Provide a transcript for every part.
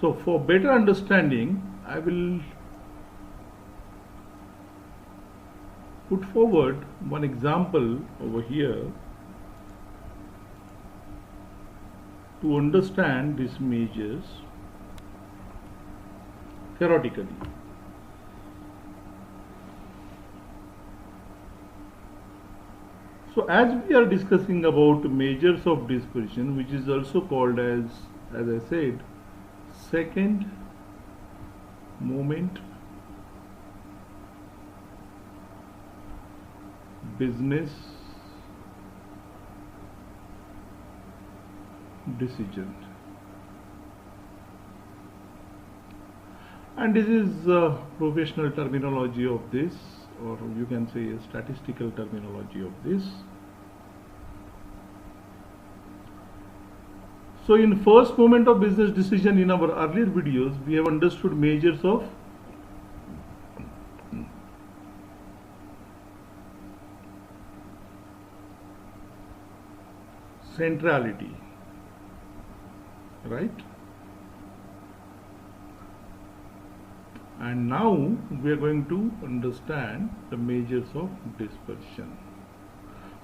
So for better understanding, I will put forward one example over here to understand these measures theoretically. So as we are discussing about measures of dispersion, which is also called as I said, second moment business decision, and this is professional terminology of this, or you can say a statistical terminology of this. So in first moment of business decision, in our earlier videos, we have understood measures of centrality, right? And now we are going to understand the measures of dispersion.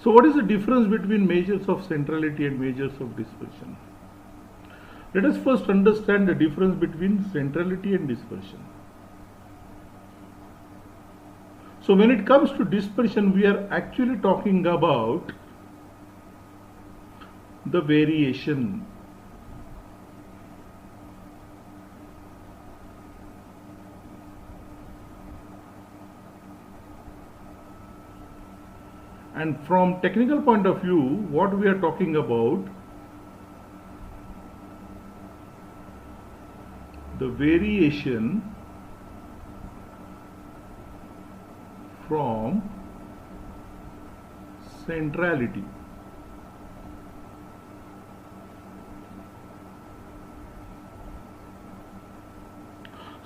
So what is the difference between measures of centrality and measures of dispersion? Let us first understand the difference between centrality and dispersion. So when it comes to dispersion, we are actually talking about the variation and from technical point of view, what we are talking about, the variation from centrality.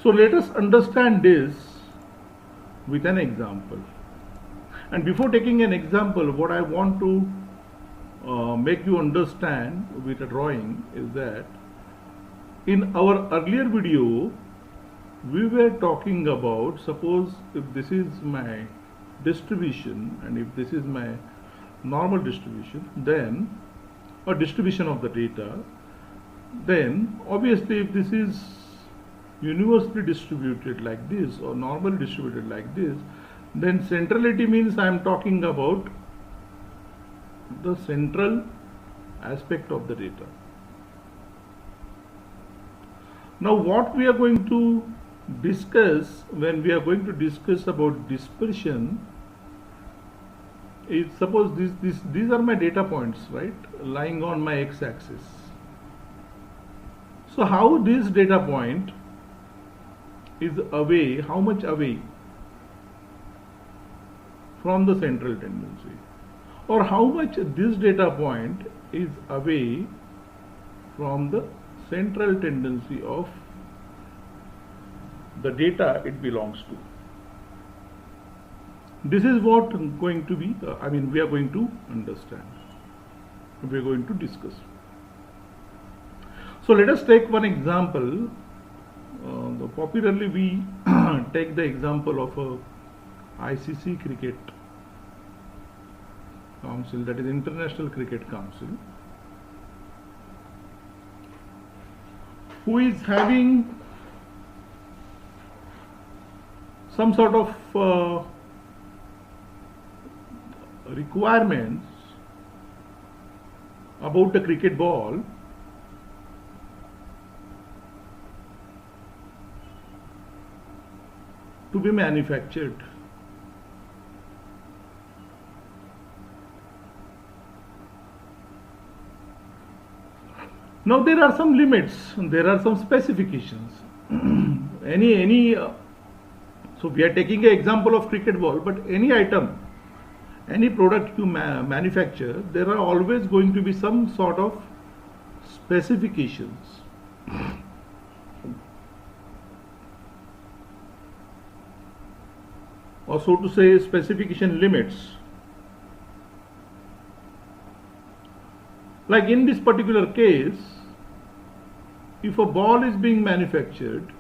So let us understand this with an example. And before taking an example, what I want to make you understand with a drawing is that in our earlier video, we were talking about, suppose if this is my distribution and if this is my normal distribution, then or distribution of the data, then obviously if this is universally distributed like this or normally distributed like this, then centrality means I am talking about the central aspect of the data. Now what we are going to discuss when we are going to discuss about dispersion is, suppose these are my data points, right, lying on my x-axis. So how this data point is away, how much away from the central tendency, or how much this data point is away from the central tendency of the data it belongs to. This is what going to be, we are going to understand, we are going to discuss. So let us take one example. Popularly we take the example of a ICC Cricket Council, that is International Cricket Council, who is having some sort of requirements about the cricket ball to be manufactured. Now there are some limits, there are some specifications. So we are taking an example of cricket ball, but any item, any product you manufacture, there are always going to be some sort of specifications. Or so to say, specification limits. Like in this particular case, if a ball is being manufactured,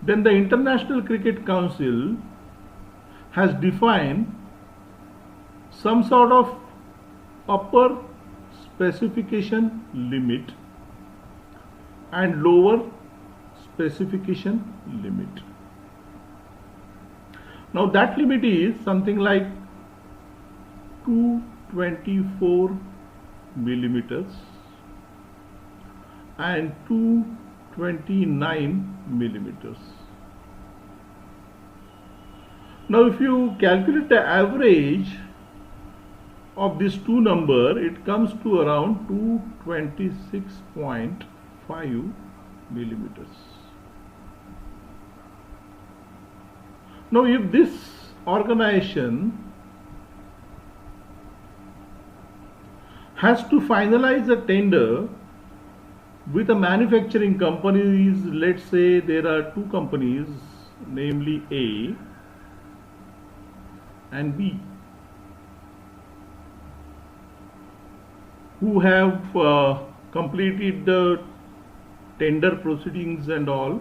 then the International Cricket Council has defined some sort of upper specification limit and lower specification limit. Now that limit is something like 224 millimeters and 229 millimeters. Now if you calculate the average of these two numbers, it comes to around 226.5 millimeters. Now if this organization has to finalize a tender with a manufacturing companies, let's say there are two companies, namely A and B, who have completed the tender proceedings and all,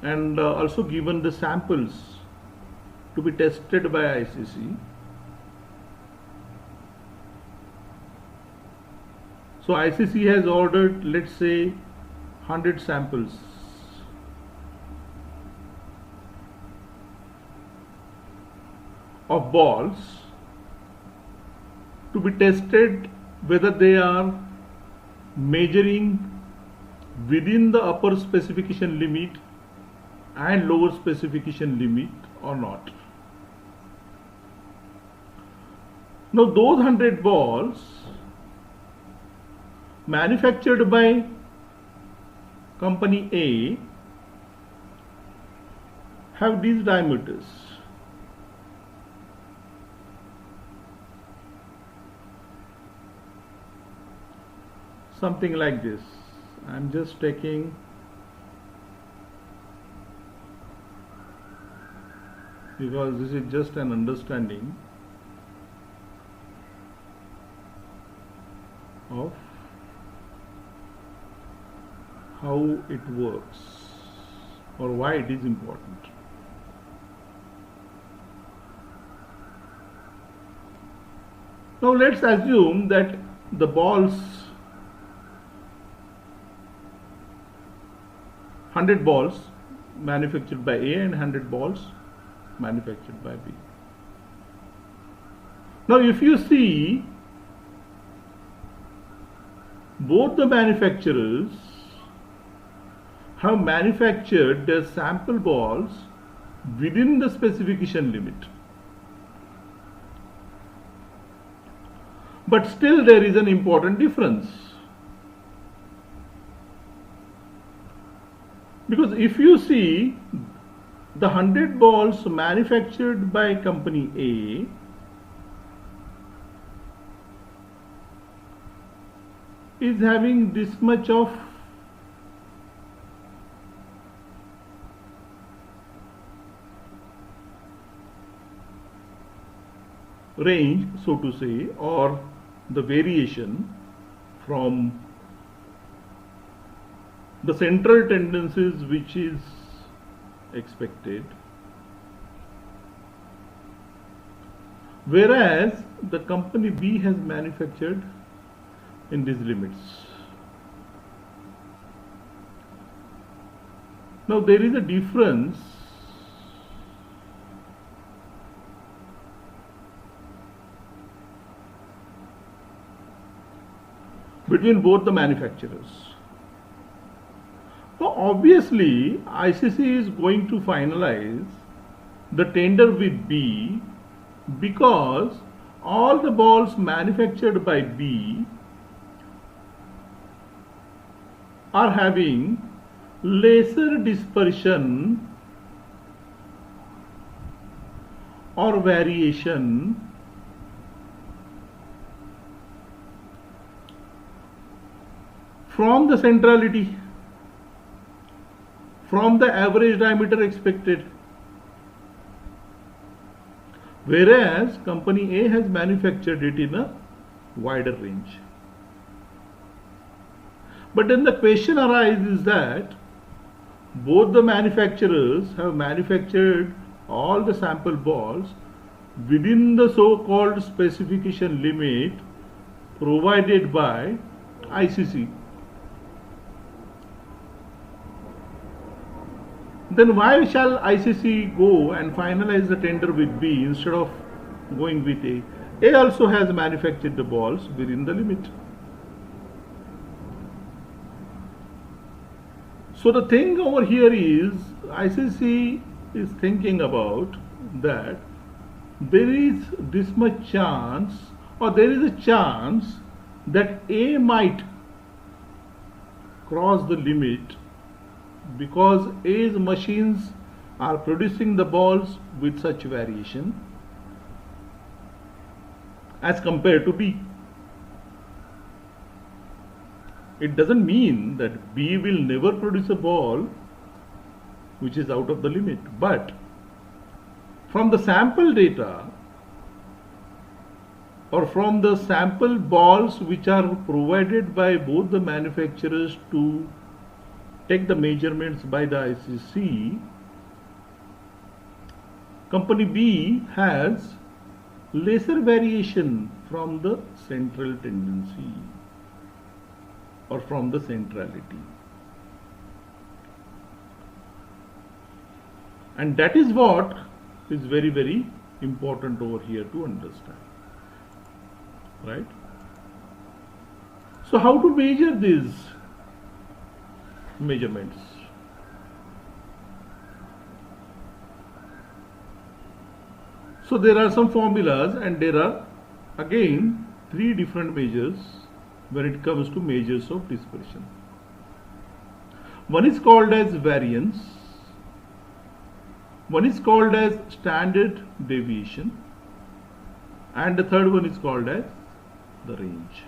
and also given the samples to be tested by ICC. So ICC has ordered, let's say, 100 samples. Of balls to be tested whether they are measuring within the upper specification limit and lower specification limit or not. Now those 100 balls manufactured by company A have these diameters. Something like this. I'm just taking because this is just an understanding of how it works or why it is important. Now let's assume that the balls, 100 balls manufactured by A and 100 balls manufactured by B. Now if you see, both the manufacturers have manufactured their sample balls within the specification limit. But still there is an important difference. Because if you see, the 100 balls manufactured by company A is having this much of range, so to say, or the variation from the central tendencies which is expected, whereas the company B has manufactured in these limits. Now there is a difference between both the manufacturers. So obviously ICC is going to finalize the tender with B because all the balls manufactured by B are having lesser dispersion or variation from the centrality, from the average diameter expected, whereas company A has manufactured it in a wider range. But then the question arises that both the manufacturers have manufactured all the sample balls within the so-called specification limit provided by ICC. Then why shall ICC go and finalize the tender with B instead of going with A? A also has manufactured the balls within the limit. So the thing over here is ICC is thinking about that there is this much chance, or there is a chance that A might cross the limit because A's machines are producing the balls with such variation as compared to B. It doesn't mean that B will never produce a ball which is out of the limit, but from the sample data or from the sample balls which are provided by both the manufacturers to take the measurements by the ICC, company B has lesser variation from the central tendency or from the centrality. And that is what is very, very important over here to understand, right? So how to measure these measurements? So there are some formulas, and there are again 3 different measures when it comes to measures of dispersion. One is called as variance, one is called as standard deviation, and the third one is called as the range.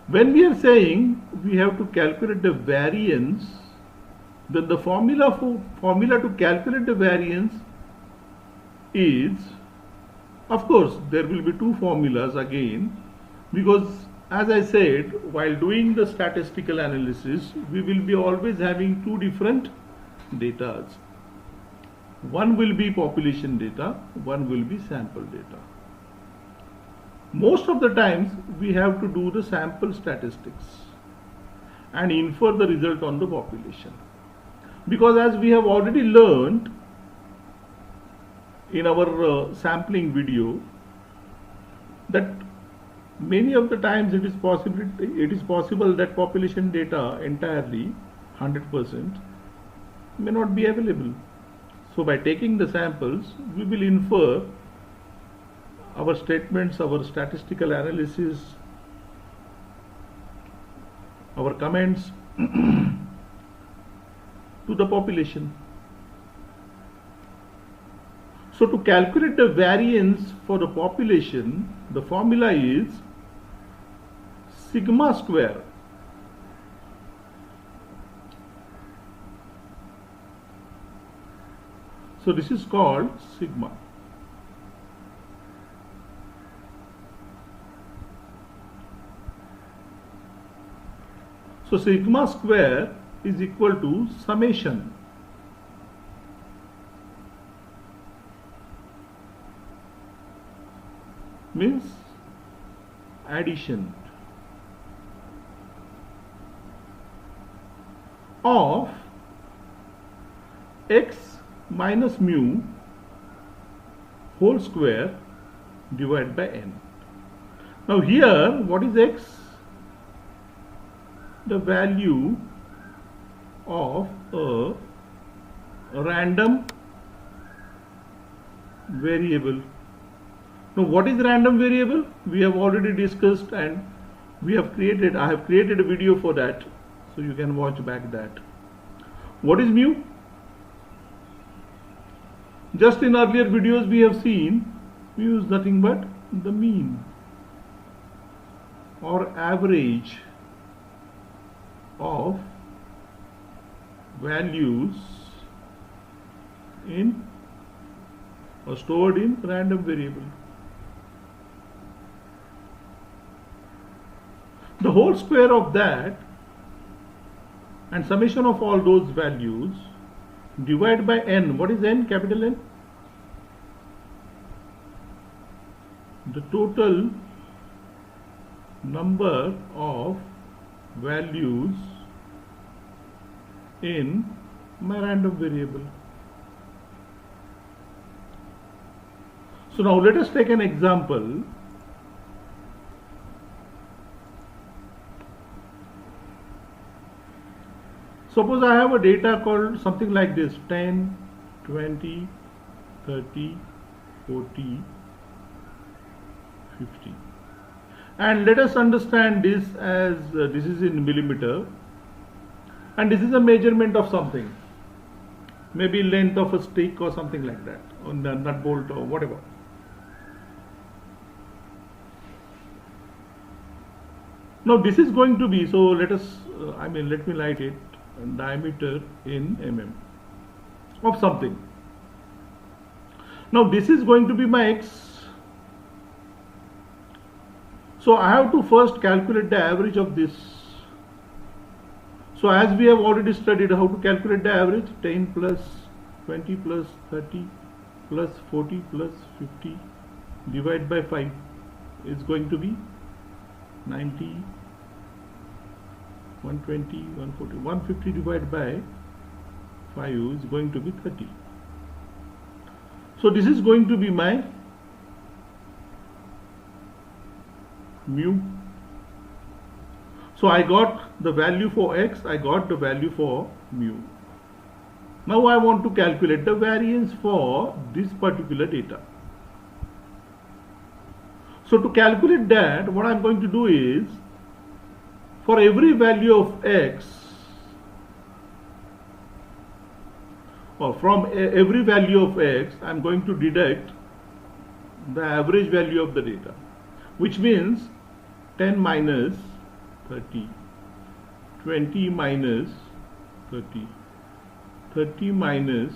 When we are saying we have to calculate the variance, then the formula to calculate the variance is, of course, there will be 2 formulas again, because as I said, while doing the statistical analysis, we will be always having 2 different data. One will be population data, one will be sample data. Most of the times we have to do the sample statistics and infer the result on the population, because as we have already learned in our sampling video, that many of the times it is possible that population data entirely 100% may not be available. So by taking the samples, we will infer our statements, our statistical analysis, our comments to the population. So to calculate the variance for the population, the formula is sigma square so this is called sigma. So sigma square is equal to summation means addition of x minus mu whole square divided by n. Now here, what is x? The value of a random variable. Now what is random variable? We have already discussed, and I have created a video for that, so you can watch back that. What is mu? Just in earlier videos we have seen mu is nothing but the mean or average of values in or stored in random variable. The whole square of that and summation of all those values divide by n. What is n? Capital N? The total number of values in my random variable. So now let us take an example. Suppose I have a data called something like this: 10, 20, 30, 40, 50. And let us understand this as this is in millimeter, and this is a measurement of something, maybe length of a stick or something like that, or nut bolt or whatever. Now this is going to be, so let us, let me light it, diameter in mm of something. Now this is going to be my x. So I have to first calculate the average of this. So as we have already studied how to calculate the average, 10 plus 20 plus 30 plus 40 plus 50 divided by 5 is going to be 90, 120, 140, 150 divided by 5 is going to be 30. So this is going to be my mu. So I got the value for x, I got the value for mu. Now I want to calculate the variance for this particular data. So to calculate that, what I'm going to do is, for every value of x, or from every value of x, I'm going to deduct the average value of the data, which means 10 minus 30, 20 minus 30, 30 minus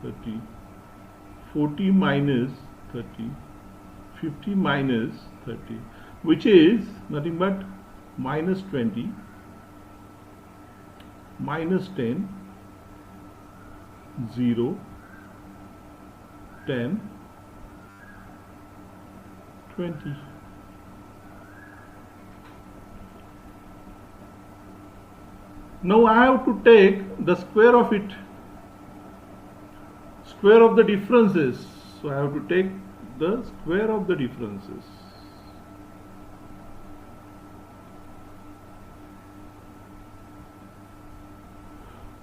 30, 40 minus 30, 50 minus 30, which is nothing but minus 20, minus 10, 0, 10, 20. Now I have to take the square of it, square of the differences. So I have to take the square of the differences.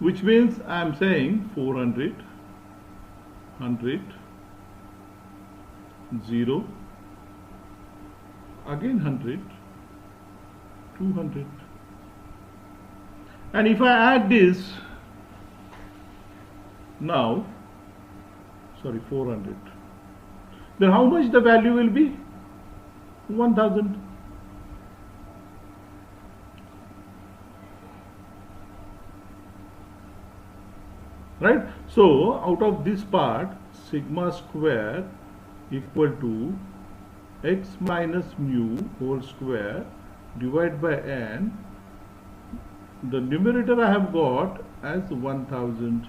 Which means I am saying 400, 100, 0, again 100, 200. And if I add this now, 400, then how much the value will be? 1000. Right? So out of this part, sigma square equal to x minus mu whole square divided by n. The numerator I have got as 1000.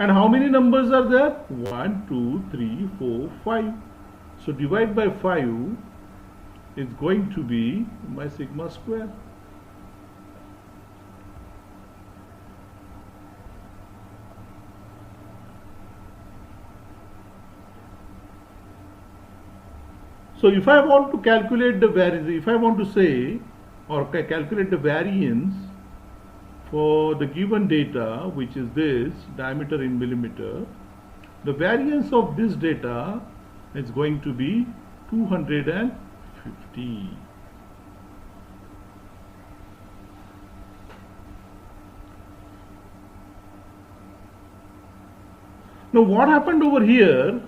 And how many numbers are there? 1, 2, 3, 4, 5. So divide by 5 is going to be my sigma square. So if I want to calculate the variance, if I want to say or calculate the variance for the given data, which is this diameter in millimeter, the variance of this data is going to be 250. Now what happened over here?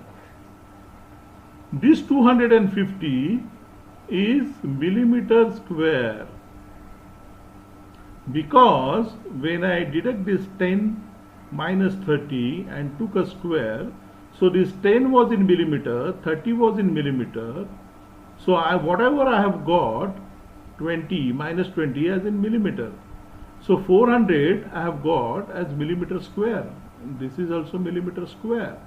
This 250 is millimeter square, because when I deduct this 10 minus 30 and took a square, so this 10 was in millimeter, 30 was in millimeter, so whatever I have got, 20 minus 20 as in millimeter. So 400 I have got as millimeter square. This is also millimeter square.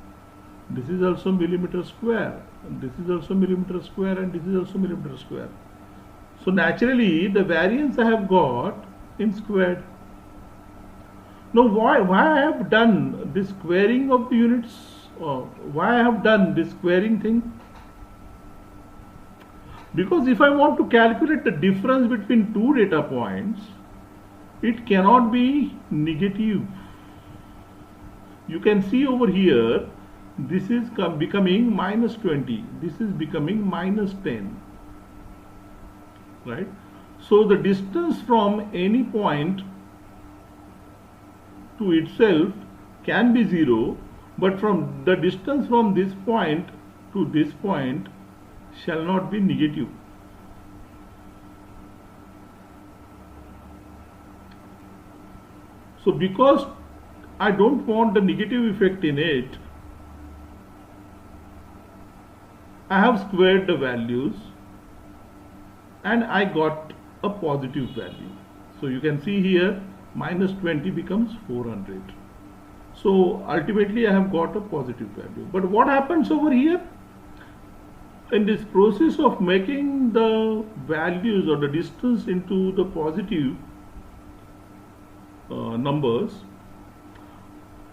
This is also millimeter square. This is also millimeter square, and this is also millimeter square. So naturally the variance I have got in squared. Now why I have done this squaring of the units? Why I have done this squaring thing? Because if I want to calculate the difference between two data points, it cannot be negative. You can see over here, this is becoming minus 20, this is becoming minus 10, right? So the distance from any point to itself can be 0, but from the distance from this point to this point shall not be negative. So because I don't want the negative effect in it, I have squared the values and I got a positive value. So you can see here minus 20 becomes 400. So ultimately I have got a positive value. But what happens over here? In this process of making the values or the distance into the positive numbers,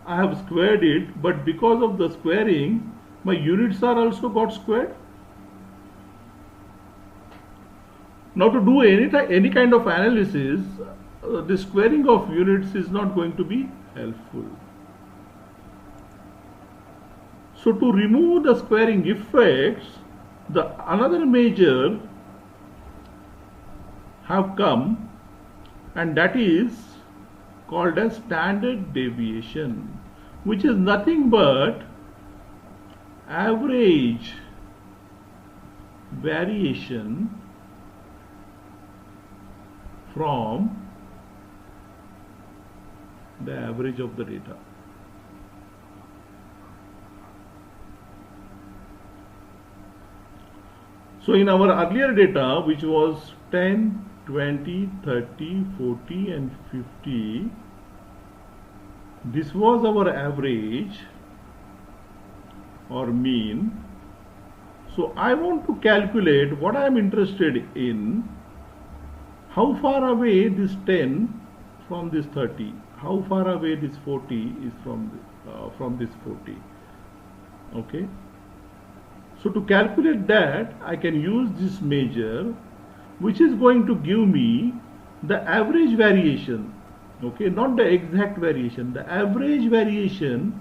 I have squared it, but because of the squaring, my units are also got squared. Now to do any kind of analysis, the squaring of units is not going to be helpful. So to remove the squaring effects, another measure have come, and that is called as standard deviation, which is nothing but average variation from the average of the data. So in our earlier data, which was 10, 20, 30, 40 and 50, this was our average or mean. So I want to calculate what I am interested in, how far away this 10 from this 30, how far away this 40 is from this 40. Okay. So to calculate that, I can use this measure, which is going to give me the average variation, okay, not the exact variation, the average variation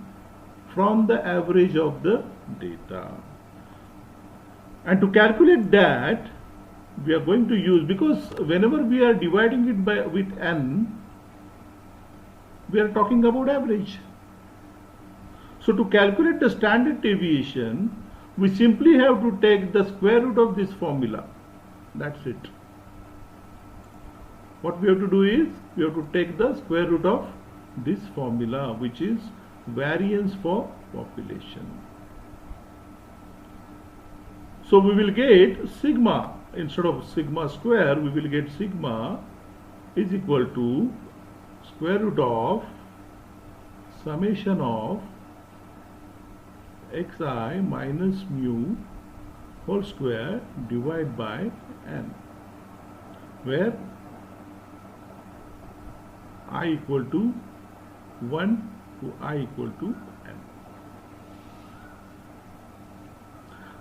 from the average of the data. And to calculate that, we are going to use, because whenever we are dividing it with n, we are talking about average. So to calculate the standard deviation, we simply have to take the square root of this formula. That's it. What we have to do is, we have to take the square root of this formula, which is variance for population. So we will get sigma, instead of sigma square, we will get sigma is equal to square root of summation of xi minus mu whole square divided by n, where I equal to 1 to I equal to n.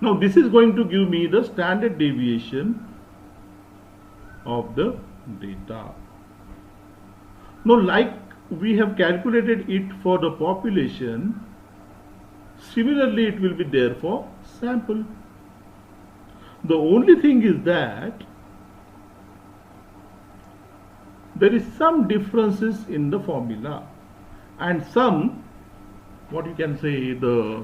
Now this is going to give me the standard deviation of the data. Now, like we have calculated it for the population, similarly it will be there for sample. The only thing is that there is some differences in the formula and some, what you can say, the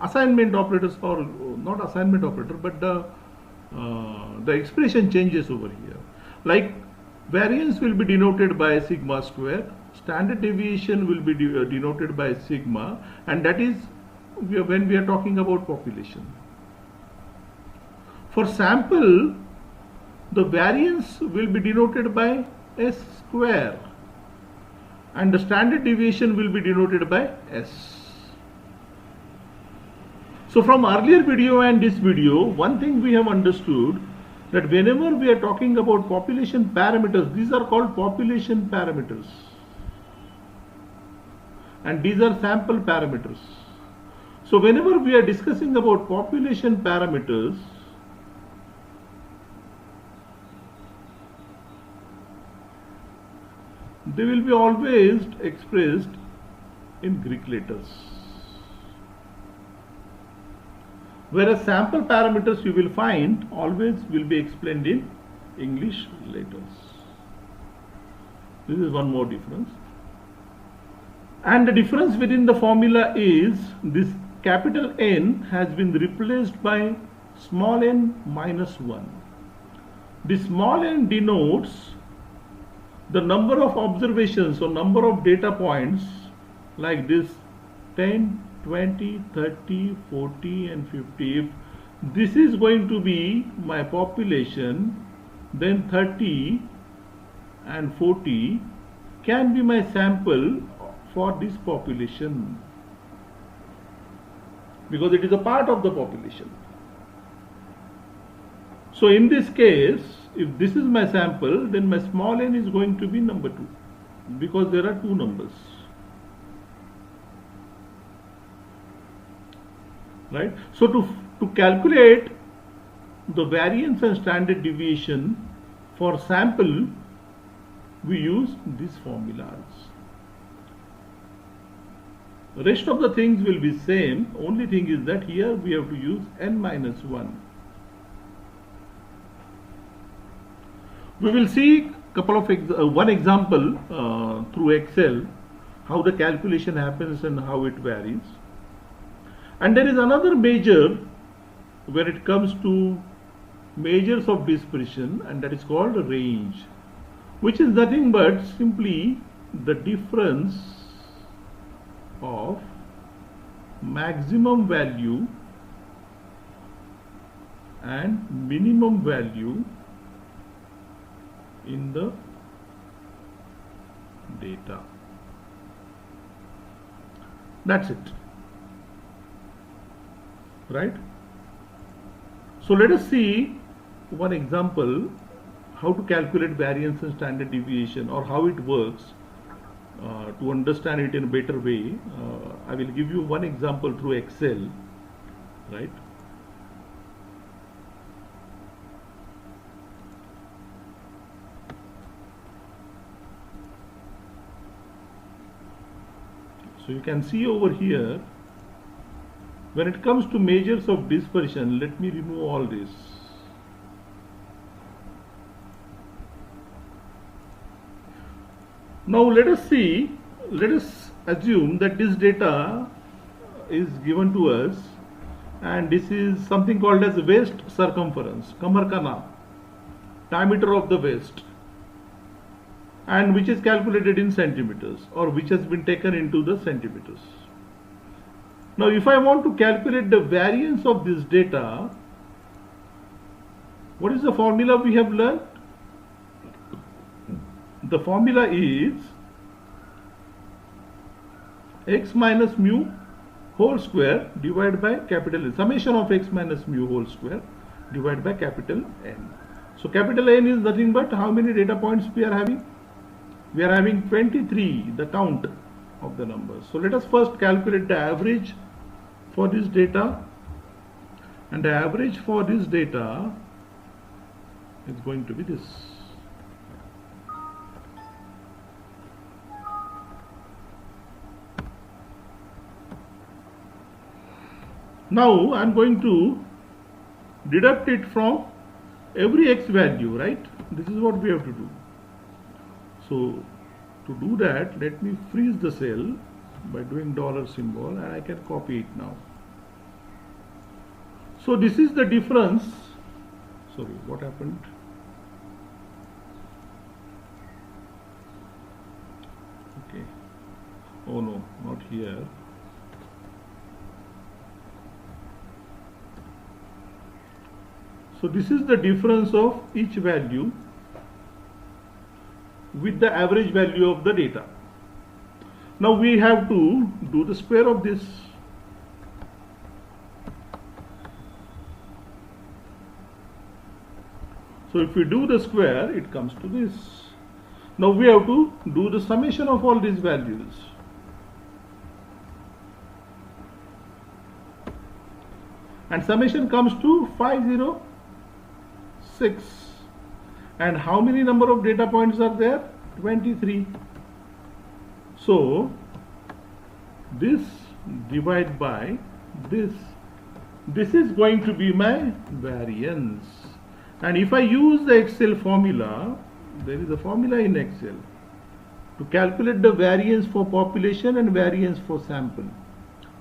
assignment operators, or not assignment operator, but the expression changes over here. Like variance will be denoted by sigma square, standard deviation will be denoted by sigma, and that is when we are talking about population. For sample, the variance will be denoted by S square and the standard deviation will be denoted by S. So from earlier video and this video, one thing we have understood that whenever we are talking about population parameters, these are called population parameters and these are sample parameters. So whenever we are discussing about population parameters, they will be always expressed in Greek letters. Whereas sample parameters you will find always will be explained in English letters. This is one more difference. And the difference within the formula is this capital N has been replaced by small n minus 1. This small n denotes the number of observations or number of data points like this 10, 20, 30, 40 and 50. If this is going to be my population, then 30 and 40 can be my sample for this population because it is a part of the population. So in this case, if this is my sample, then my small n is going to be number 2 because there are two numbers. Right? So to calculate the variance and standard deviation for sample, we use these formulas. The rest of the things will be same. Only thing is that here we have to use n minus 1. We will see couple of one example through Excel how the calculation happens and how it varies. And there is another measure when it comes to measures of dispersion, and that is called range, which is nothing but simply the difference of maximum value and minimum value in the data. That's it. Right? So let us see one example how to calculate variance and standard deviation or how it works. To understand it in a better way, I will give you one example through Excel. Right? So you can see over here, when it comes to measures of dispersion, let me remove all this. Now let us assume that this data is given to us and this is something called as waist circumference, kamar ka naam, diameter of the waist, and which is calculated in centimeters or which has been taken into the centimeters. Now if I want to calculate the variance of this data, what is the formula we have learned? The formula is x minus mu whole square divided by capital N, summation of x minus mu whole square divided by capital N. So capital N is nothing but how many data points we are having? We are having 23, the count of the numbers. So let us first calculate the average for this data, and the average for this data is going to be this. Now I am going to deduct it from every x value, right? This is what we have to do. So to do that, let me freeze the cell by doing dollar symbol, and I can copy it now. So this is the difference. Sorry, what happened? Okay. Oh no, not here. So this is the difference of each value with the average value of the data. Now we have to do the square of this. So if we do the square, it comes to this. Now we have to do the summation of all these values. And summation comes to 506. And how many number of data points are there? 23. So this divided by this. This is going to be my variance. And if I use the Excel formula, there is a formula in Excel to calculate the variance for population and variance for sample.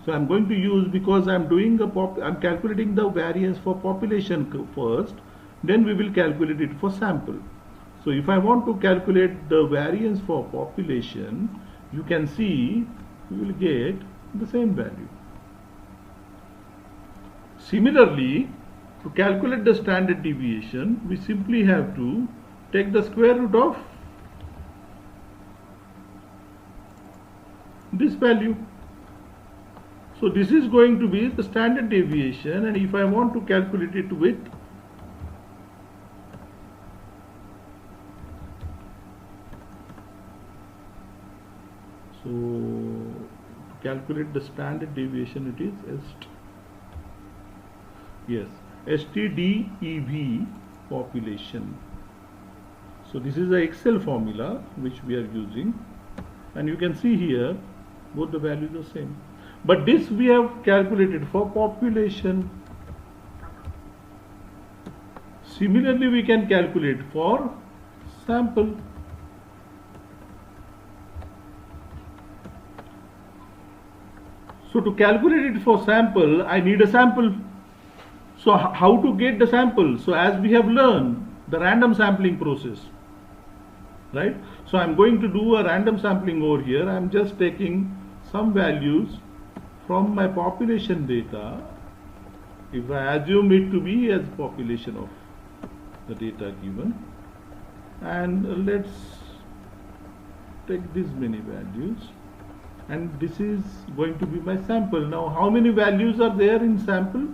So I'm going to use, because I'm calculating the variance for population first, then we will calculate it for sample. So if I want to calculate the variance for population, you can see we will get the same value. Similarly, to calculate the standard deviation, we simply have to take the square root of this value. So this is going to be the standard deviation, and if I want to calculate it with to calculate the standard deviation, it is STDEV population. So this is the Excel formula which we are using, and you can see here both the values are same. But this we have calculated for population. Similarly, we can calculate for sample. So to calculate it for sample, I need a sample. So how to get the sample? So as we have learned, the random sampling process, right? So I'm going to do a random sampling over here. I'm just taking some values from my population data. If I assume it to be as population of the data given, and let's take these many values, and this is going to be my sample. Now how many values are there in sample?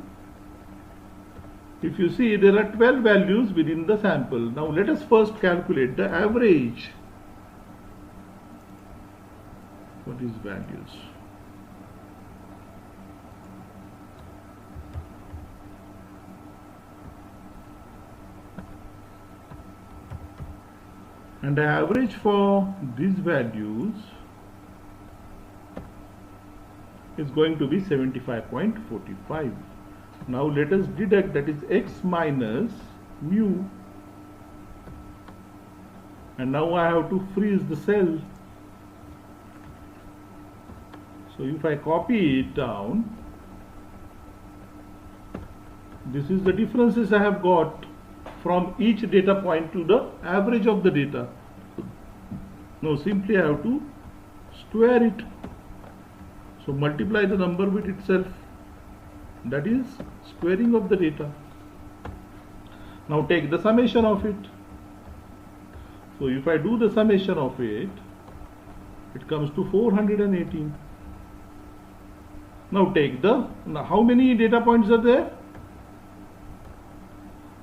If you see, there are 12 values within the sample. Now let us first calculate the average for these values. And the average for these values is going to be 75.45. Now let us deduct, that is x minus mu, and now I have to freeze the cell. So if I copy it down, this is the differences I have got from each data point to the average of the data. Now simply I have to square it. So multiply the number with itself. That is squaring of the data. Now take the summation of it. So if I do the summation of it, it comes to 418. Now take now how many data points are there?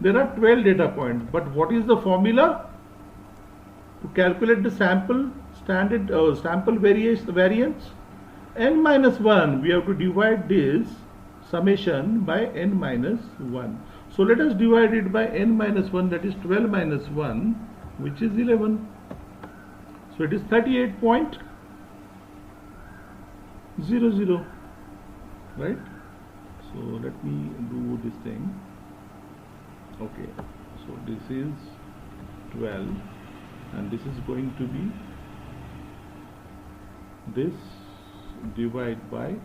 There are 12 data points. But what is the formula to calculate the sample standard sample variance? N minus 1. We have to divide this summation by n minus 1. So let us divide it by n minus 1, that is 12 minus 1, which is 11. So it is 38.00, right? So let me do this thing. Okay, so this is 12, and this is going to be this divided by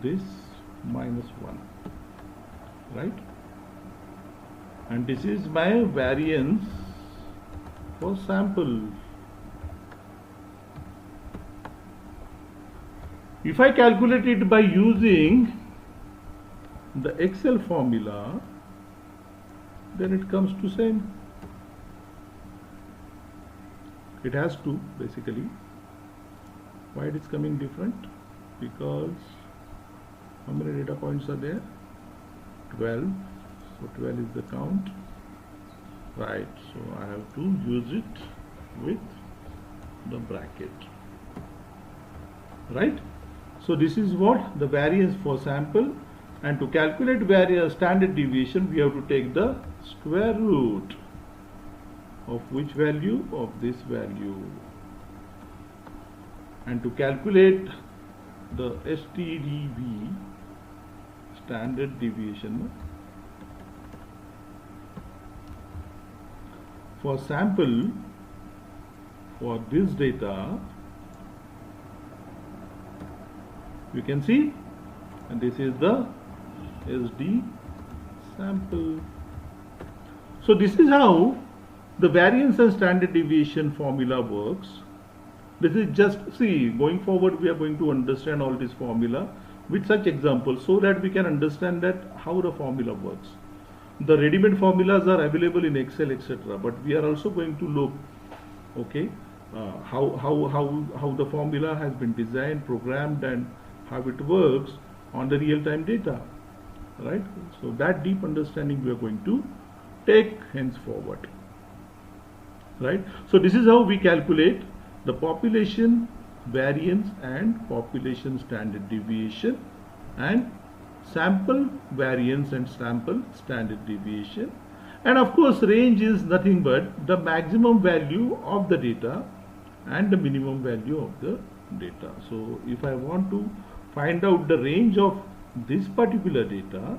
this minus 1, right? And this is my variance for sample. If I calculate it by using the Excel formula, then it comes to same. It has to, basically. Why it is coming different? Because how many data points are there? 12. So 12 is the count, right? So I have to use it with the bracket, right? So this is what the variance for sample, and to calculate variance standard deviation we have to take the square root of which value? Of this value. And to calculate the STDV, standard deviation, for sample for this data, you can see, and this is the SD sample. So this is how the variance and standard deviation formula works. This is just, see, going forward we are going to understand all this formula with such examples so that we can understand that how the formula works. The ready-made formulas are available in Excel, etc. But we are also going to look, okay, how the formula has been designed, programmed, and how it works on the real-time data, right? So that deep understanding we are going to take henceforward, right? So this is how we calculate the population variance and population standard deviation, and sample variance and sample standard deviation. And of course range is nothing but the maximum value of the data and the minimum value of the data. So if I want to find out the range of this particular data,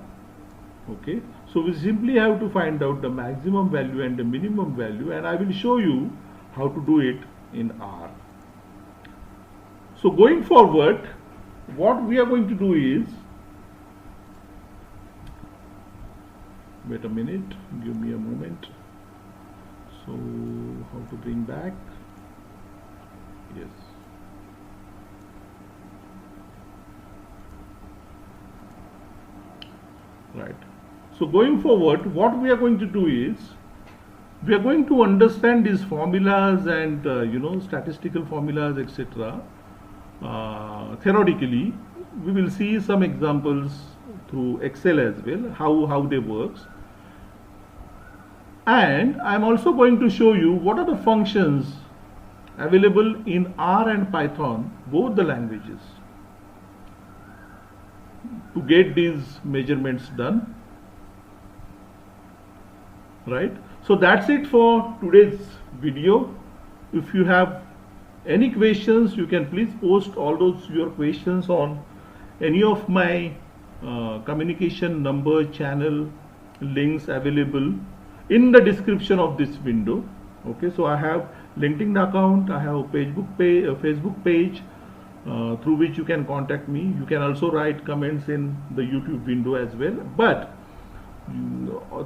okay, so we simply have to find out the maximum value and the minimum value, and I will show you how to do it in R. So going forward, what we are going to do is, wait a minute, give me a moment. So how to bring back? Yes. Right. So going forward, what we are going to do is, we are going to understand these formulas and statistical formulas, etc. Theoretically, we will see some examples through Excel as well, how they works. And I am also going to show you what are the functions available in R and Python, both the languages, to get these measurements done, right? So that's it for today's video. If you have any questions, you can please post all those your questions on any of my communication number, channel links available in the description of this window. Okay, so I have LinkedIn account, I have a Facebook page through which you can contact me. You can also write comments in the YouTube window as well, but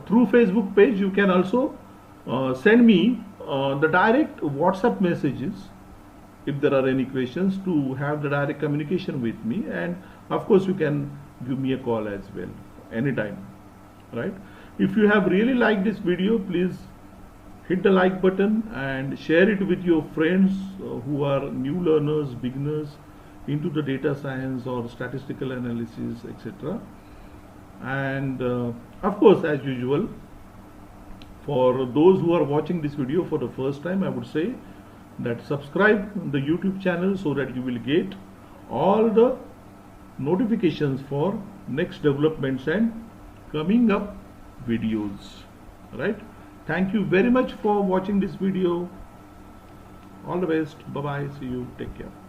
through Facebook page you can also send me the direct WhatsApp messages if there are any questions, to have the direct communication with me. And of course you can give me a call as well anytime, right? If you have really liked this video, please hit the like button and share it with your friends who are new learners, beginners into the data science or statistical analysis, etc. And of course, as usual, for those who are watching this video for the first time, I would say that subscribe the YouTube channel so that you will get all the notifications for next developments and coming up videos, right? Thank you very much for watching this video. All the best. Bye bye. See you. Take care.